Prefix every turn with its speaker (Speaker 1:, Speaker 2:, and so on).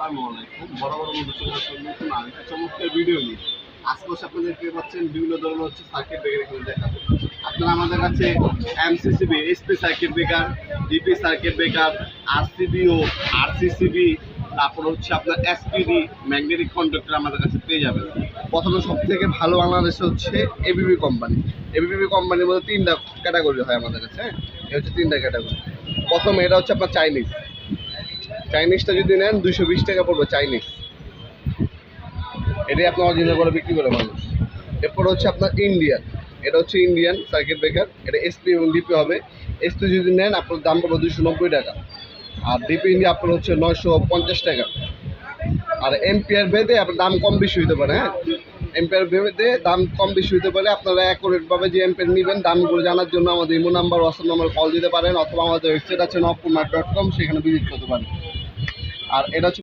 Speaker 1: আসসালামু আলাইকুম। বরাবর মতো চলে আসলাম নতুন আরেকটা চমৎকার ভিডিও নিয়ে। আজকে আপনাদের পেয়ে পাচ্ছেন বিভিন্ন ধরনের সার্কিট ব্রেকার এখানে দেখাবো। আপনারা আমাদের কাছে MCCB, SP circuit breaker, DP circuit breaker, RCBO, RCCB, তারপর আপনার এসপিডি, ম্যাগনেটিক কন্ডাক্টর আমাদের কাছে পেয়ে যাবেন। প্রথমে সব থেকে ভালো বাংলাদেশে হচ্ছে এবিবি কোম্পানি। এবিবি কোম্পানির মধ্যে 3টা ক্যাটাগরি হয় আমাদের কাছে। হ্যাঁ, এই হচ্ছে 3টা ক্যাটাগরি। প্রথমে এটা হচ্ছে আপনার চাইনিজটা যদি নেন 220 টাকা পড়বে চাইনিজ, এটাই আপনার অরিজিনাল করে বিক্রি করে মানুষ। এরপর হচ্ছে আপনার ইন্ডিয়ান, এটা হচ্ছে ইন্ডিয়ান সার্কিট ব্রেকার, এটা এসপি এবং ডিপি হবে। এসপি যদি নেন আপনার দাম পড়বে 290 টাকা, আর ডিপি ইন্ডিয়া আপনার হচ্ছে 950 টাকা। আর এম্পিয়ার ভেদে আপনার দাম কম বেশি হতে পারে। হ্যাঁ, এম্পিয়ার ভেদে দাম কম বেশি হতে পারে। আপনারা অ্যাকুরেটভাবে যে এম্পিয়ার নেবেন দামগুলো জানার জন্য আমাদের imo number, WhatsApp number call দিতে পারেন, অথবা আমাদের ওয়েবসাইট আছে navkumar.com, সেখানে ভিজিট করতে পারেন। আর এটা হচ্ছে